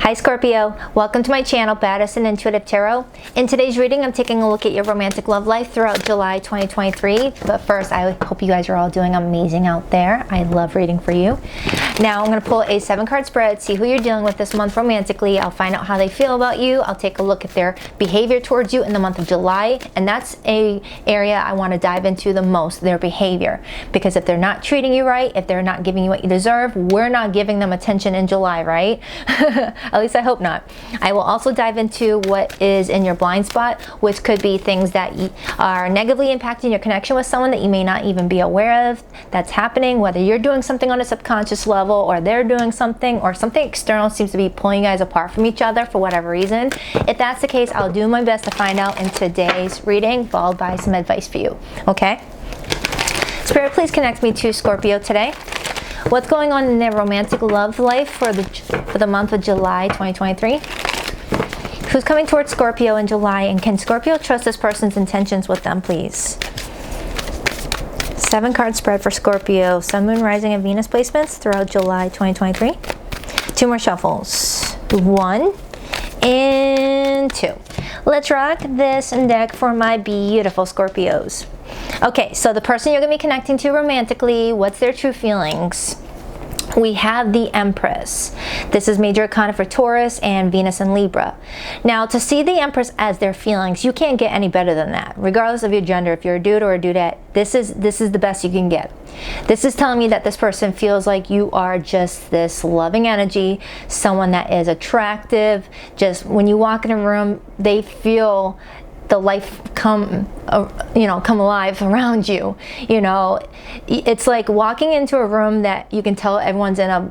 Hi Scorpio, welcome to my channel, Baddison Intuitive Tarot. In today's reading, I'm taking a look at your romantic love life throughout July 2023. But first, I hope you guys are all doing amazing out there. I love reading for you. Now, I'm going to pull a 7-card spread, see who you're dealing with this month romantically. I'll find out how they feel about you. I'll take a look at their behavior towards you in the month of July. And that's an area I want to dive into the most, their behavior. Because if they're not treating you right, if they're not giving you what you deserve, we're not giving them attention in July, right? At least I hope not. I will also dive into what is in your blind spot, which could be things that are negatively impacting your connection with someone that you may not even be aware of that's happening, whether you're doing something on a subconscious level or they're doing something, or something external seems to be pulling you guys apart from each other for whatever reason. If that's the case, I'll do my best to find out in today's reading, followed by some advice for you. Okay? Spirit, please connect me to Scorpio today. What's going on in their romantic love life for the month of July 2023? Who's coming towards Scorpio in July, and can Scorpio trust this person's intentions with them, please? 7-card spread for Scorpio, Sun, Moon, Rising, and Venus placements throughout July 2023. 2 more shuffles. 1 and 2. Let's rock this deck for my beautiful Scorpios. Okay, so the person you're going to be connecting to romantically, what's their true feelings? We have the Empress. This is major arcana for Taurus and Venus and Libra. Now, to see the Empress as their feelings, you can't get any better than that. Regardless of your gender, if you're a dude or a dudette, this is the best you can get. This is telling me that this person feels like you are just this loving energy, someone that is attractive. Just when you walk in a room, they feel the life come alive around you. You know, it's like walking into a room that you can tell everyone's in a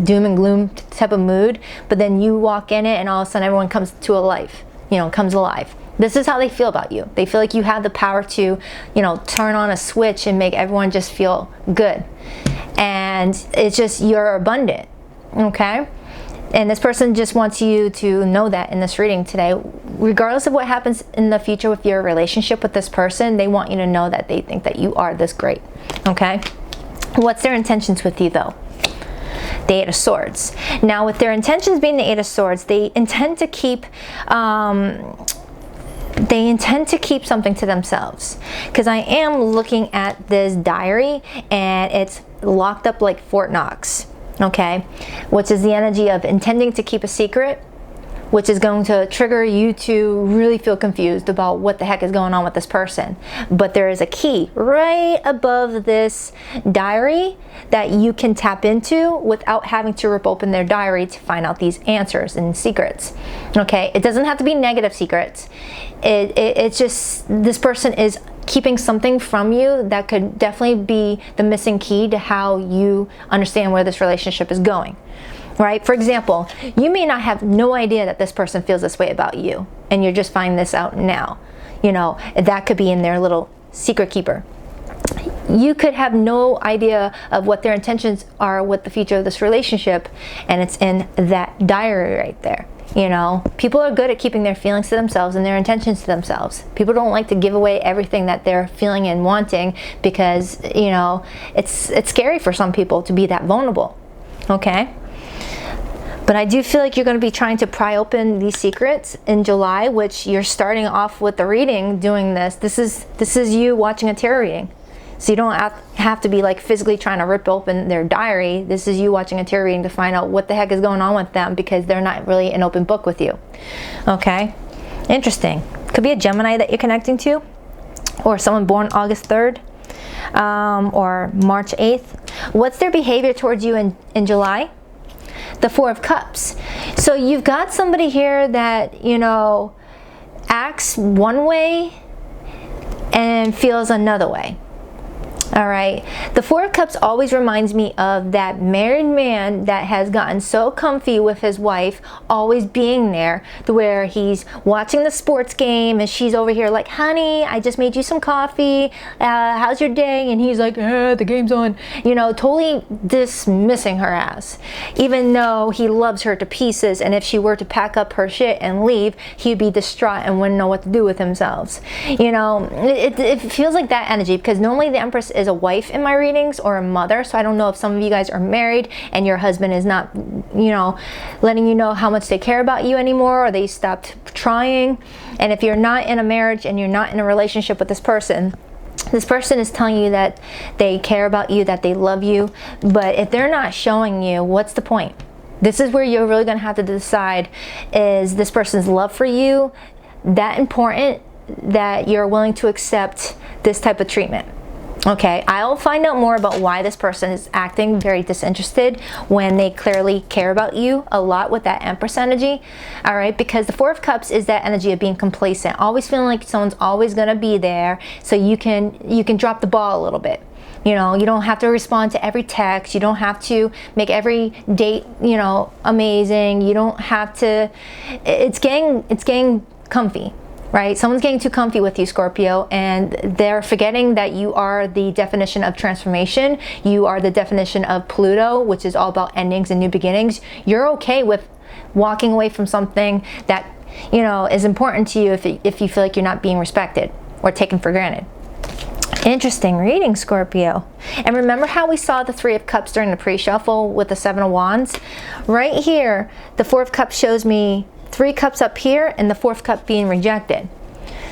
doom and gloom type of mood, but then you walk in it and all of a sudden everyone comes to a life, comes alive. This is how they feel about you. They feel like you have the power to, turn on a switch and make everyone just feel good. And it's just, you're abundant, okay? And this person just wants you to know that in this reading today. Regardless of what happens in the future with your relationship with this person, they want you to know that they think that you are this great, okay? What's their intentions with you, though? The 8 of Swords. Now, with their intentions being the 8 of Swords, they intend to keep something to themselves. Because I am looking at this diary, and it's locked up like Fort Knox. Okay, which is the energy of intending to keep a secret, which is going to trigger you to really feel confused about what the heck is going on with this person. But there is a key right above this diary that you can tap into without having to rip open their diary to find out these answers and secrets. Okay, it doesn't have to be negative secrets. It's just this person is keeping something from you that could definitely be the missing key to how you understand where this relationship is going, right? For example, you may not have no idea that this person feels this way about you, and you're just finding this out now. That could be in their little secret keeper. You could have no idea of what their intentions are with the future of this relationship, and it's in that diary right there. People are good at keeping their feelings to themselves and their intentions to themselves. People don't like to give away everything that they're feeling and wanting because, it's scary for some people to be that vulnerable, okay? But I do feel like you're going to be trying to pry open these secrets in July, which you're starting off with the reading doing this. This is you watching a tarot reading. So you don't have to be like physically trying to rip open their diary. This is you watching a tarot reading to find out what the heck is going on with them, because they're not really an open book with you. Okay? Interesting. Could be a Gemini that you're connecting to, or someone born August 3rd or March 8th. What's their behavior towards you in July? The 4 of Cups. So you've got somebody here that, acts one way and feels another way. All right, the 4 of Cups always reminds me of that married man that has gotten so comfy with his wife always being there, to where he's watching the sports game and she's over here like, honey, I just made you some coffee, how's your day? And he's like, the game's on, totally dismissing her ass, even though he loves her to pieces. And if she were to pack up her shit and leave, he'd be distraught and wouldn't know what to do with himself. It feels like that energy, because normally the Empress is is a wife in my readings or a mother. So I don't know if some of you guys are married and your husband is not, you know, letting you know how much they care about you anymore, or they stopped trying. And if you're not in a marriage and you're not in a relationship with this person is telling you that they care about you, that they love you. But if they're not showing you, what's the point? This is where you're really going to have to decide, is this person's love for you that important that you're willing to accept this type of treatment? Okay, I'll find out more about why this person is acting very disinterested when they clearly care about you a lot with that Empress energy. All right, because the Four of Cups is that energy of being complacent, always feeling like someone's always going to be there, so you can drop the ball a little bit. You know, you don't have to respond to every text. You don't have to make every date, you know, amazing. You don't have to. It's getting comfy. Right? Someone's getting too comfy with you, Scorpio, and they're forgetting that you are the definition of transformation. You are the definition of Pluto, which is all about endings and new beginnings. You're okay with walking away from something that, you know, is important to you if you feel like you're not being respected or taken for granted. Interesting reading, Scorpio. And remember how we saw the Three of Cups during the pre-shuffle with the Seven of Wands? Right here, the Four of Cups shows me 3 cups up here and the 4th cup being rejected.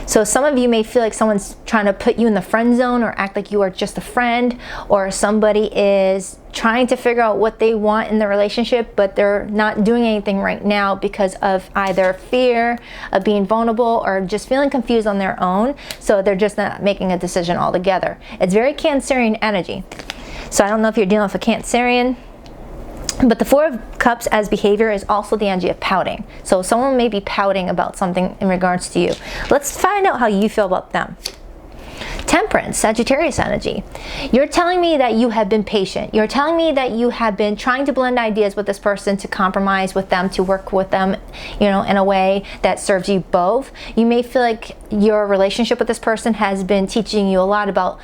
So some of you may feel like someone's trying to put you in the friend zone or act like you are just a friend, or somebody is trying to figure out what they want in the relationship, but they're not doing anything right now because of either fear of being vulnerable or just feeling confused on their own. So they're just not making a decision altogether. It's very Cancerian energy. So I don't know if you're dealing with a Cancerian. But the Four of Cups as behavior is also the energy of pouting. So someone may be pouting about something in regards to you. Let's find out how you feel about them. Temperance, Sagittarius energy. You're telling me that you have been patient. You're telling me that you have been trying to blend ideas with this person, to compromise with them, to work with them, you know, in a way that serves you both. You may feel like your relationship with this person has been teaching you a lot about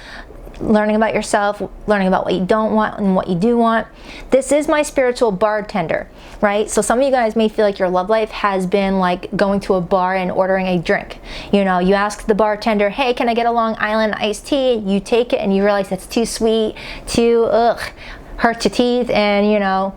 learning about yourself, learning about what you don't want and what you do want. This is my spiritual bartender, right? So some of you guys may feel like your love life has been like going to a bar and ordering a drink. You know, you ask the bartender, hey, can I get a Long Island iced tea? You take it and you realize that's too sweet, too, hurt your teeth, and you know,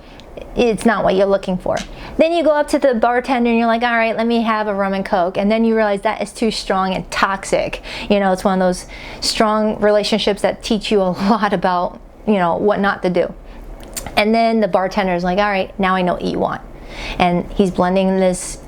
it's not what you're looking for. Then you go up to the bartender and you're like, all right, let me have a rum and coke. And then you realize that is too strong and toxic. You know, it's one of those strong relationships that teach you a lot about, you know, what not to do. And then the bartender is like, all right, now I know what you want. And he's blending this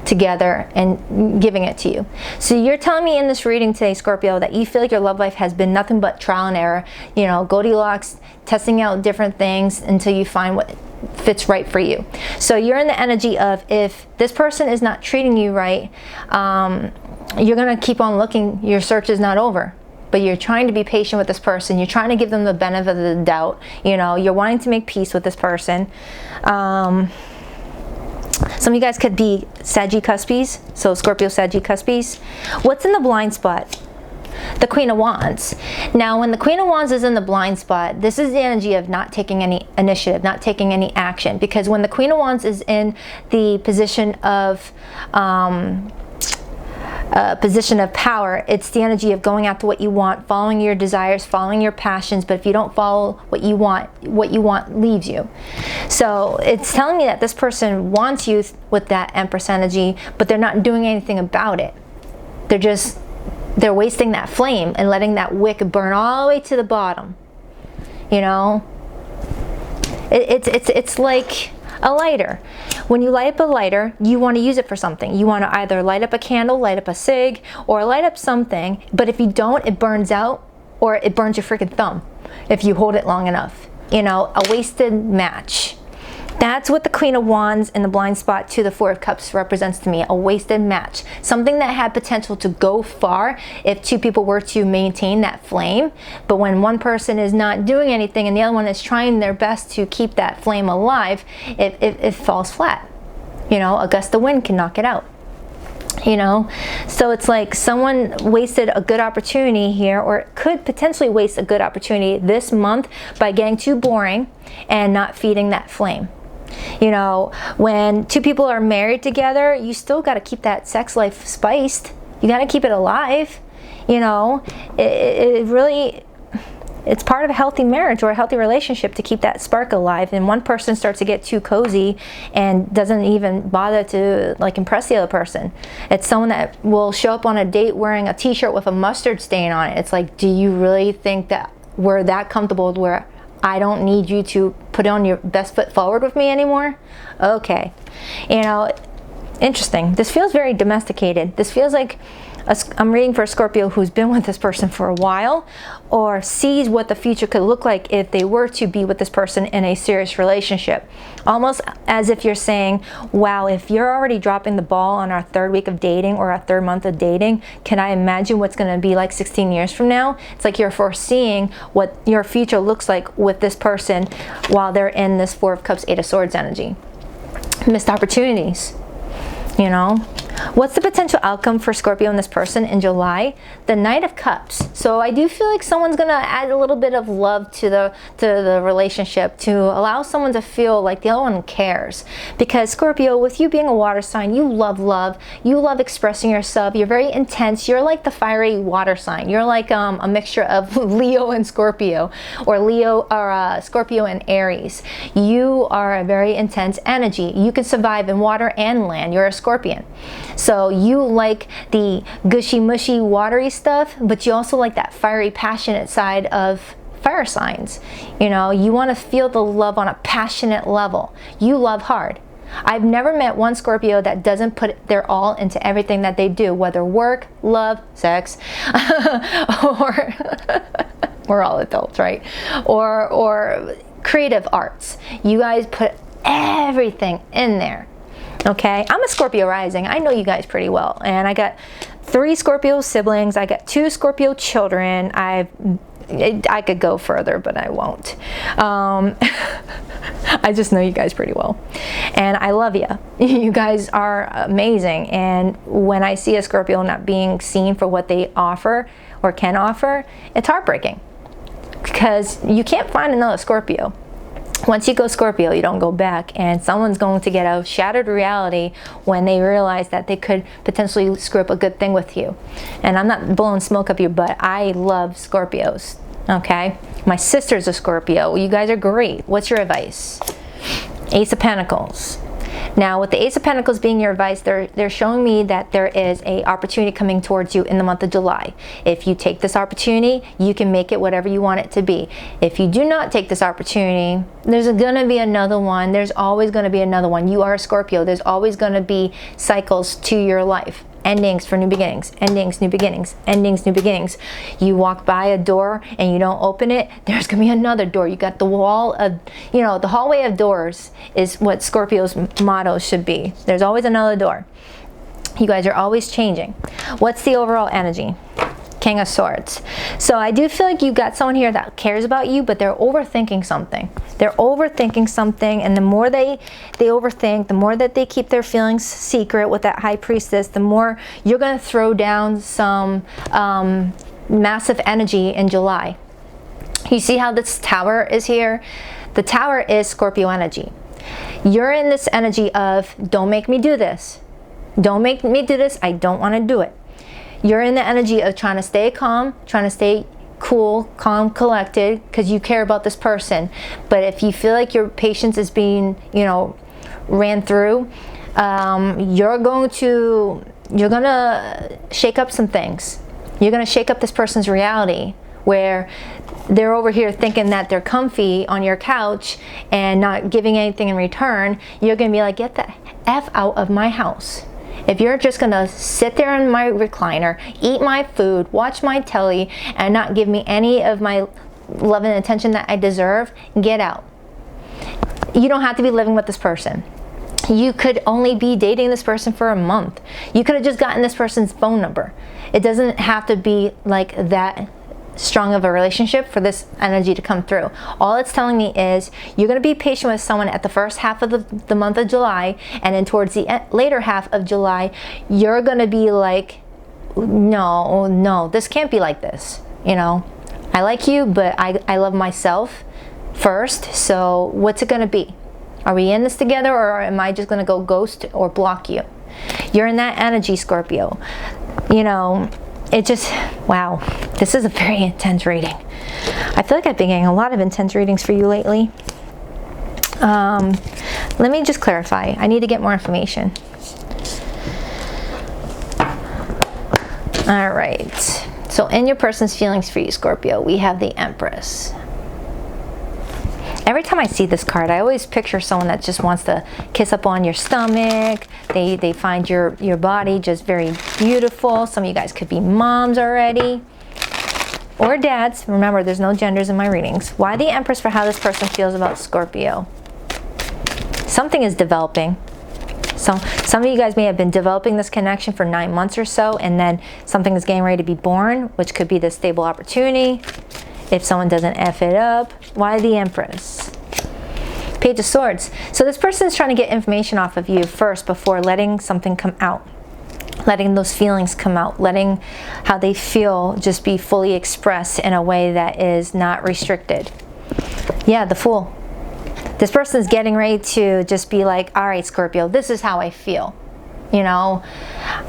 together and giving it to you. So you're telling me in this reading today, Scorpio, that you feel like your love life has been nothing but trial and error, you know, Goldilocks, testing out different things until you find what fits right for you. So you're in the energy of, if this person is not treating you right, you're gonna keep on looking. Your search is not over, but you're trying to be patient with this person. You're trying to give them the benefit of the doubt. You know, you're wanting to make peace with this person. Some of you guys could be Saggy-Cuspies, so Scorpio Saggy-Cuspies. What's in the blind spot? The Queen of Wands. Now, when the Queen of Wands is in the blind spot, this is the energy of not taking any initiative, not taking any action. Because when the Queen of Wands is in the position of power, it's the energy of going after what you want, following your desires, following your passions. But if you don't follow what you want leaves you. So it's telling me that this person wants you with that Empress energy, but they're not doing anything about it. They're wasting that flame and letting that wick burn all the way to the bottom. You know, it's like a lighter. When you light up a lighter, you want to use it for something. You want to either light up a candle, light up a cig, or light up something. But if you don't, it burns out, or it burns your freaking thumb if you hold it long enough. You know, a wasted match. That's what the Queen of Wands in the blind spot to the Four of Cups represents to me, a wasted match. Something that had potential to go far if two people were to maintain that flame. But when one person is not doing anything and the other one is trying their best to keep that flame alive, it falls flat. You know, a gust of wind can knock it out. You know, so it's like someone wasted a good opportunity here, or could potentially waste a good opportunity this month by getting too boring and not feeding that flame. You know, when two people are married together, you still got to keep that sex life spiced. You got to keep it alive. You know, it really, it's part of a healthy marriage or a healthy relationship to keep that spark alive, and one person starts to get too cozy and doesn't even bother to like impress the other person. It's someone that will show up on a date wearing a t-shirt with a mustard stain on it. It's like, do you really think that we're that comfortable where I don't need you to put on your best foot forward with me anymore? Okay, you know, interesting. This feels very domesticated. This feels like I'm reading for a Scorpio who's been with this person for a while, or sees what the future could look like if they were to be with this person in a serious relationship. Almost as if you're saying, wow, if you're already dropping the ball on our 3rd week of dating or our 3rd month of dating, can I imagine what's going to be like 16 years from now? It's like you're foreseeing what your future looks like with this person while they're in this 4 of Cups, 8 of Swords energy. Missed opportunities, you know. What's the potential outcome for Scorpio and this person in July? The Knight of Cups. So I do feel like someone's gonna add a little bit of love to the relationship, to allow someone to feel like the other one cares. Because Scorpio, with you being a water sign, you love love, you love expressing yourself, you're very intense, you're like the fiery water sign. You're like a mixture of Leo and Scorpio, or Scorpio and Aries. You are a very intense energy. You can survive in water and land. You're a Scorpion. So you like the gushy mushy watery stuff, but you also like that fiery passionate side of fire signs. You know, you want to feel the love on a passionate level. You love hard. I've never met one Scorpio that doesn't put their all into everything that they do, whether work, love, sex, or we're all adults, right? Or creative arts. You guys put everything in there. Okay, I'm a Scorpio rising. I know you guys pretty well, and I got 3 Scorpio siblings. I got 2 Scorpio children. I could go further, but I won't. I just know you guys pretty well, and I love you. You guys are amazing. And when I see a Scorpio not being seen for what they offer or can offer, it's heartbreaking, because you can't find another Scorpio. Once you go Scorpio, you don't go back, and someone's going to get a shattered reality when they realize that they could potentially screw up a good thing with you. And I'm not blowing smoke up your butt. I love Scorpios, okay? My sister's a Scorpio. You guys are great. What's your advice? Ace of Pentacles. Now, with the Ace of Pentacles being your advice, they're showing me that there is a opportunity coming towards you in the month of July. If you take this opportunity, you can make it whatever you want it to be. If you do not take this opportunity, there's going to be another one. There's always going to be another one. You are a Scorpio. There's always going to be cycles to your life. Endings for new beginnings, endings, new beginnings, endings, new beginnings. You walk by a door and you don't open it, there's gonna be another door. You got the wall of, you know, the hallway of doors is what Scorpio's motto should be. There's always another door. You guys are always changing. What's the overall energy? King of Swords. So I do feel like you've got someone here that cares about you, but they're overthinking something. They're overthinking something, and the more they overthink, the more that they keep their feelings secret with that High Priestess, the more you're going to throw down some massive energy in July. You see how this Tower is here? The Tower is Scorpio energy. You're in this energy of, don't make me do this. Don't make me do this. I don't want to do it. You're in the energy of trying to stay calm, trying to stay cool, calm, collected, because you care about this person. But if you feel like your patience is being, you know, ran through, you're gonna shake up some things. You're gonna shake up this person's reality, where they're over here thinking that they're comfy on your couch and not giving anything in return. You're gonna be like, get the F out of my house. If you're just gonna sit there in my recliner, eat my food, watch my telly, and not give me any of my love and attention that I deserve, get out. You don't have to be living with this person. You could only be dating this person for a month. You could have just gotten this person's phone number. It doesn't have to be like that strong of a relationship for this energy to come through. All it's telling me is you're going to be patient with someone at the first half of the month of July, and then towards the later half of July, you're going to be like, no, this can't be like this. You know, I like you, but I love myself first. So what's it going to be? Are we in this together, or am I just going to go ghost or block you? You're in that energy, Scorpio. You know, it just, wow, this is a very intense reading. I feel like I've been getting a lot of intense readings for you lately. Let me just clarify. I need to get more information. All right. So in your person's feelings for you, Scorpio, we have the Empress. Every time I see this card, I always picture someone that just wants to kiss up on your stomach. They find your body just very beautiful. Some of you guys could be moms already. Or dads. Remember, there's no genders in my readings. Why the Empress for how this person feels about Scorpio? Something is developing. So some of you guys may have been developing this connection for 9 months or so, and then something is getting ready to be born, which could be the stable opportunity. If someone doesn't F it up. Why the Empress? Page of Swords. So this person is trying to get information off of you first before letting something come out. Letting those feelings come out. Letting how they feel just be fully expressed in a way that is not restricted. Yeah, the Fool. This person is getting ready to just be like, all right, Scorpio, this is how I feel. You know,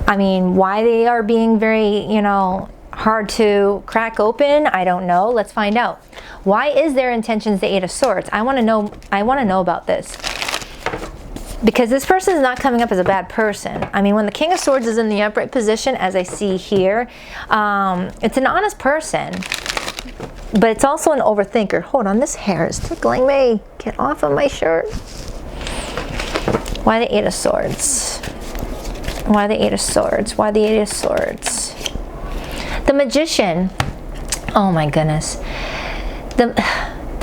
I mean, why they are being very, you know, hard to crack open, I don't know. Let's find out. Why is their intentions the Eight of Swords? I want to know about this. Because this person is not coming up as a bad person. I mean, when the King of Swords is in the upright position, as I see here, it's an honest person. But it's also an overthinker. Hold on, this hair is tickling me. Get off of my shirt. Why the Eight of Swords? Why the Eight of Swords? Why the Eight of Swords? The Magician. Oh my goodness. The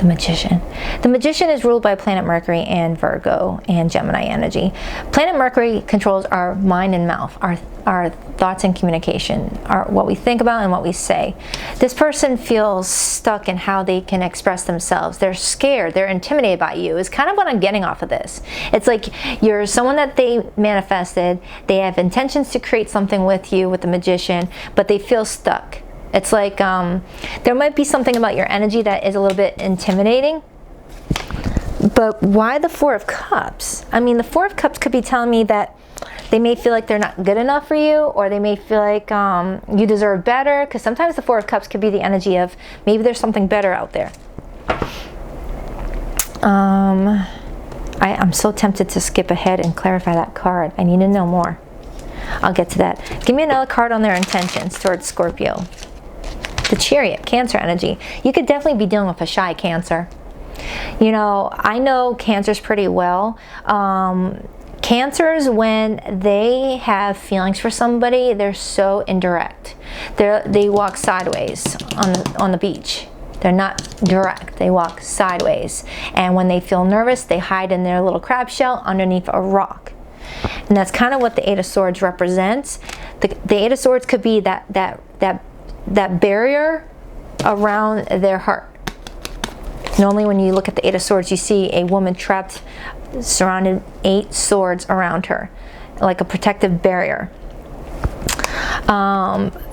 Magician. The Magician is ruled by planet Mercury and Virgo and Gemini energy. Planet Mercury controls our mind and mouth, our thoughts and communication, what we think about and what we say. This person feels stuck in how they can express themselves. They're scared. They're intimidated by you. Is kind of what I'm getting off of this. It's like you're someone that they manifested. They have intentions to create something with you, with the Magician, but they feel stuck. It's like there might be something about your energy that is a little bit intimidating. But why the Four of Cups? I mean, the Four of Cups could be telling me that they may feel like they're not good enough for you, or they may feel like you deserve better, because sometimes the Four of Cups could be the energy of maybe there's something better out there. I'm so tempted to skip ahead and clarify that card. I need to know more. I'll get to that. Give me another card on their intentions towards Scorpio. The Chariot, Cancer energy. You could definitely be dealing with a shy Cancer. You know, I know Cancers pretty well. Cancers, when they have feelings for somebody, they're so indirect. They walk sideways on the beach. They're not direct. They walk sideways. And when they feel nervous, they hide in their little crab shell underneath a rock. And that's kind of what the Eight of Swords represents. The Eight of Swords could be that barrier around their heart. Normally when you look at the Eight of Swords, you see a woman trapped, surrounded 8 swords around her, like a protective barrier.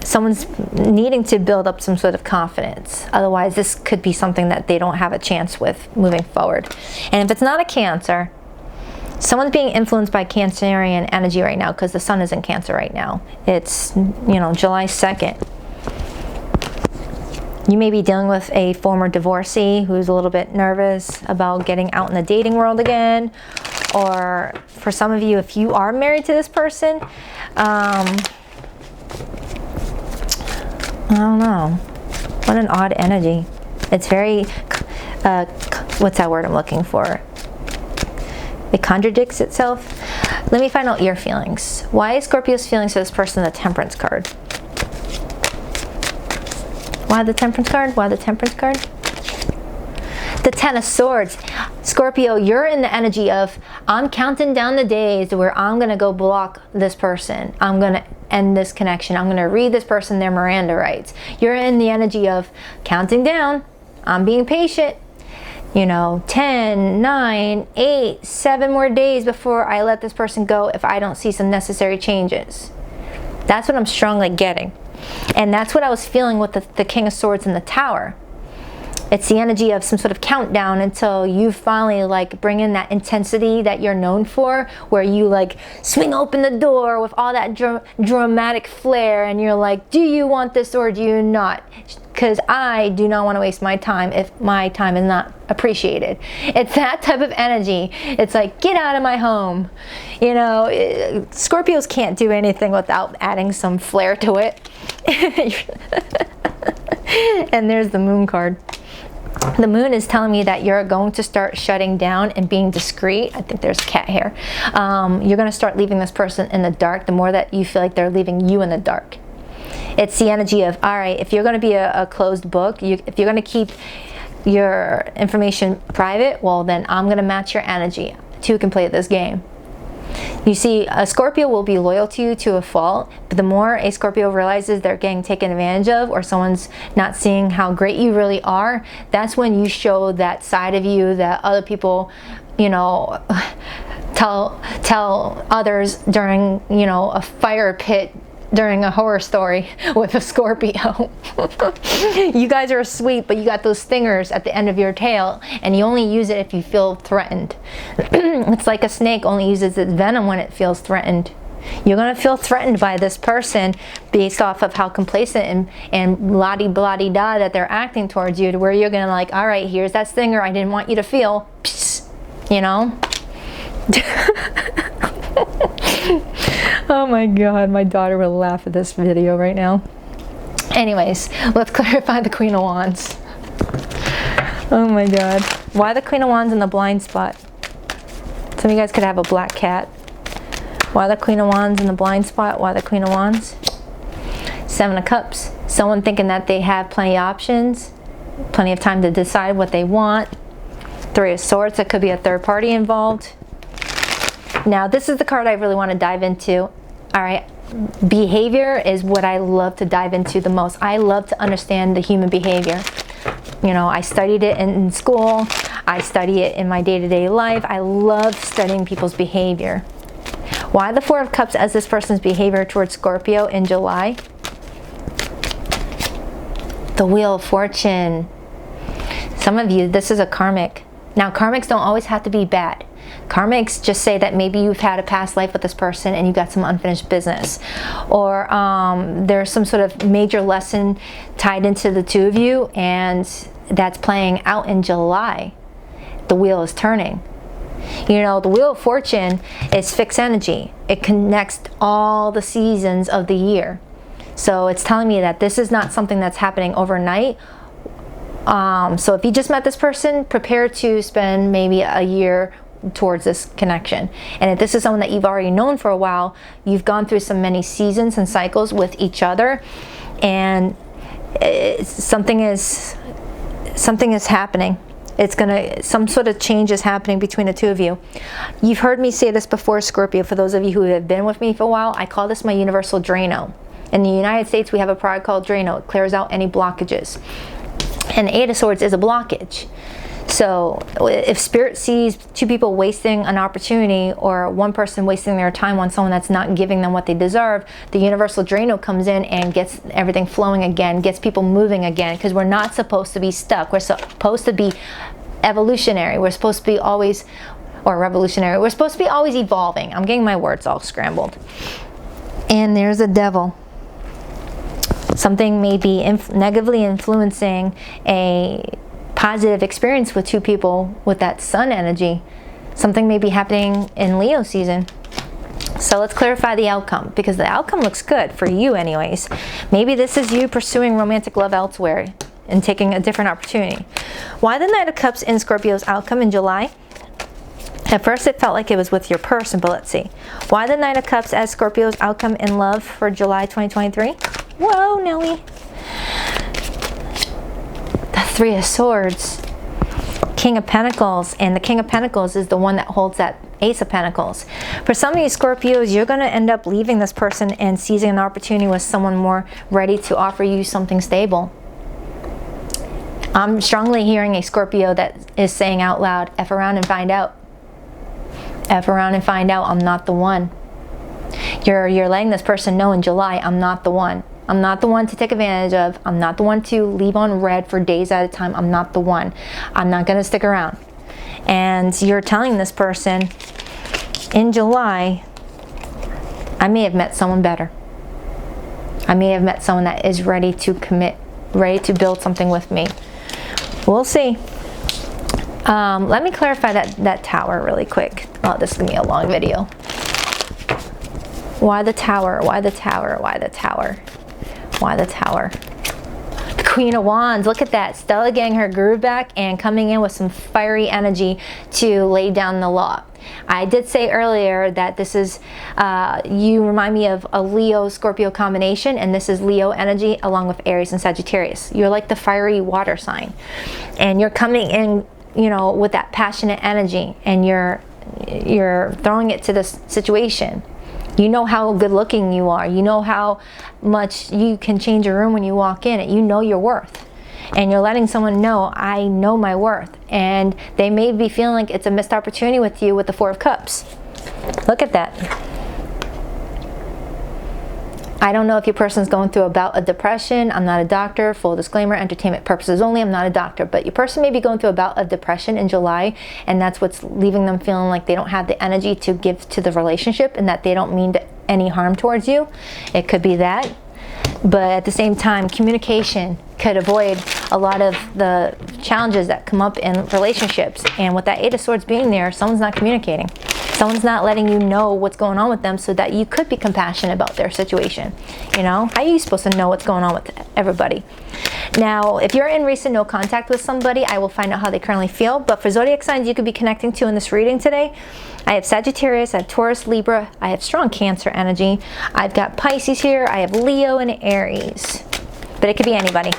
Someone's needing to build up some sort of confidence. Otherwise, this could be something that they don't have a chance with moving forward. And if it's not a Cancer, someone's being influenced by Cancerian energy right now, because the sun is in Cancer right now. It's, you know, July 2nd. You may be dealing with a former divorcee who's a little bit nervous about getting out in the dating world again. Or for some of you, if you are married to this person, I don't know. What an odd energy. It's very, what's that word I'm looking for? It contradicts itself. Let me find out your feelings. Why is Scorpio's feelings for this person the Temperance card? Why the Temperance card? Why the Temperance card? The Ten of Swords. Scorpio, you're in the energy of, I'm counting down the days where I'm going to go block this person. I'm going to end this connection. I'm going to read this person their Miranda rights. You're in the energy of counting down. I'm being patient. You know, 10, 9, 8, 7 more days before I let this person go if I don't see some necessary changes. That's what I'm strongly getting. And that's what I was feeling with the King of Swords in the Tower. It's the energy of some sort of countdown until you finally like bring in that intensity that you're known for, where you like swing open the door with all that dramatic flair, and you're like, do you want this or do you not? Because I do not want to waste my time if my time is not appreciated. It's that type of energy. It's like, get out of my home. You know, Scorpios can't do anything without adding some flair to it. And there's the moon card. The moon is telling me that you're going to start shutting down and being discreet. I think there's cat hair. You're going to start leaving this person in the dark the more that you feel like they're leaving you in the dark. It's the energy of, all right, if you're going to be a closed book, if you're going to keep your information private, well, then I'm going to match your energy. Two can play this game. You see, a Scorpio will be loyal to you to a fault, but the more a Scorpio realizes they're getting taken advantage of, or someone's not seeing how great you really are, that's when you show that side of you that other people, you know, tell others during, you know, a fire pit during a horror story with a Scorpio. You guys are sweet, but you got those stingers at the end of your tail, and you only use it if you feel threatened. It's like a snake only uses its venom when it feels threatened. You're going to feel threatened by this person based off of how complacent and la-di-blah-di-da that they're acting towards you, to where you're going to like, all right, here's that stinger I didn't want you to feel. Psst, you know? Oh my god, my daughter will laugh at this video right now. Anyways, let's clarify the Queen of Wands. Oh my god. Why the Queen of Wands in the blind spot? Some of you guys could have a black cat. Why the Queen of Wands in the blind spot? Why the Queen of Wands? Seven of Cups. Someone thinking that they have plenty of options, plenty of time to decide what they want. Three of Swords. There could be a third party involved. Now, this is the card I really want to dive into. All right, behavior is what I love to dive into the most. I love to understand the human behavior. You know, I studied it in school. I study it in my day-to-day life. I love studying people's behavior. Why the Four of Cups as this person's behavior towards Scorpio in July? The Wheel of Fortune. Some of you, this is a karmic. Now, karmics don't always have to be bad. Karmics just say that maybe you've had a past life with this person and you got some unfinished business, or there's some sort of major lesson tied into the two of you, and that's playing out in July. The wheel is turning. You know, the Wheel of Fortune is fixed energy. It connects all the seasons of the year. So it's telling me that this is not something that's happening overnight. So if you just met this person, prepare to spend maybe a year towards this connection. And if this is someone that you've already known for a while, you've gone through many seasons and cycles with each other, and something is happening. Some sort of change is happening between the two of you. You've heard me say this before, Scorpio. For those of you who have been with me for a while, I call this my universal Drano. In the United States, we have a product called Drano. It clears out any blockages. And the Eight of Swords is a blockage. So if Spirit sees two people wasting an opportunity, or one person wasting their time on someone that's not giving them what they deserve, the universal Drano comes in and gets everything flowing again, gets people moving again, because we're not supposed to be stuck. We're supposed to be evolutionary. We're supposed to be always, or revolutionary. We're supposed to be always evolving. I'm getting my words all scrambled. And there's the Devil. Something may be negatively influencing a positive experience with two people with that Sun energy. Something may be happening in Leo season. So let's clarify the outcome, because the outcome looks good for you anyways. Maybe this is you pursuing romantic love elsewhere and taking a different opportunity. Why the Knight of Cups in Scorpio's outcome in July? At first it felt like it was with your person, but let's see. Why the Knight of Cups as Scorpio's outcome in love for July 2023? Whoa, Nelly. The Three of Swords. King of Pentacles. And the King of Pentacles is the one that holds that Ace of Pentacles. For some of you Scorpios, you're going to end up leaving this person and seizing an opportunity with someone more ready to offer you something stable. I'm strongly hearing a Scorpio that is saying out loud, F around and find out. F around and find out, I'm not the one. You're letting this person know in July, I'm not the one. I'm not the one to take advantage of. I'm not the one to leave on red for days at a time. I'm not the one. I'm not going to stick around. And you're telling this person, in July, I may have met someone better. I may have met someone that is ready to commit, ready to build something with me. We'll see. Let me clarify that tower really quick. Oh, this is gonna be a long video. Why the tower? Why the tower? Why the tower? Why the tower? The Queen of Wands, look at that. Stella getting her groove back and coming in with some fiery energy to lay down the law. I did say earlier that this is, you remind me of a Leo-Scorpio combination, and this is Leo energy along with Aries and Sagittarius. You're like the fiery water sign, and you're coming in, you know, with that passionate energy, and you're throwing it to this situation. You know how good looking you are. You know how much you can change a room when you walk in it. You know your worth. And you're letting someone know, I know my worth. And they may be feeling like it's a missed opportunity with you with the Four of Cups. Look at that. I don't know if your person's going through a bout of depression. I'm not a doctor. Full disclaimer, entertainment purposes only. I'm not a doctor. But your person may be going through a bout of depression in July, and that's what's leaving them feeling like they don't have the energy to give to the relationship, and that they don't mean any harm towards you. It could be that. But at the same time, communication could avoid a lot of the challenges that come up in relationships. And with that Eight of Swords being there, someone's not communicating. Someone's not letting you know what's going on with them so that you could be compassionate about their situation. You know, how are you supposed to know what's going on with everybody? Now, if you're in recent no contact with somebody, I will find out how they currently feel. But for zodiac signs you could be connecting to in this reading today, I have Sagittarius, I have Taurus, Libra, I have strong Cancer energy, I've got Pisces here, I have Leo and Aries. But it could be anybody.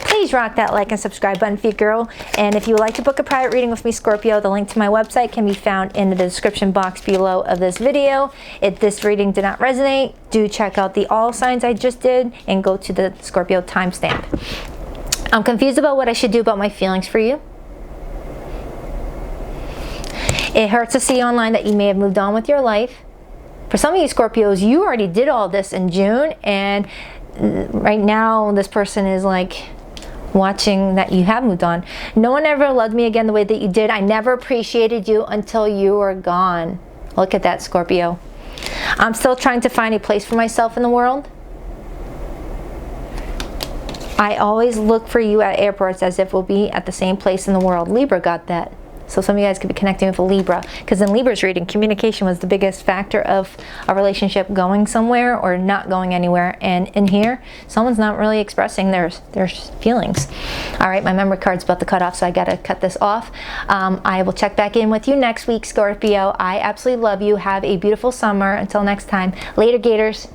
Please rock that like and subscribe button for your girl. And if you would like to book a private reading with me, Scorpio, the link to my website can be found in the description box below of this video. If this reading did not resonate, do check out the all signs I just did and go to the Scorpio timestamp. I'm confused about what I should do about my feelings for you. It hurts to see online that you may have moved on with your life. For some of you Scorpios, you already did all this in June, and right now this person is like watching that you have moved on. No one ever loved me again the way that you did. I never appreciated you until you were gone. Look at that, Scorpio. I'm still trying to find a place for myself in the world. I always look for you at airports as if we'll be at the same place in the world. Libra got that. So some of you guys could be connecting with a Libra, because in Libra's reading, communication was the biggest factor of a relationship going somewhere or not going anywhere. And in here, someone's not really expressing their feelings. All right, my memory card's about to cut off, so I gotta cut this off. I will check back in with you next week, Scorpio. I absolutely love you. Have a beautiful summer. Until next time, later, Gators.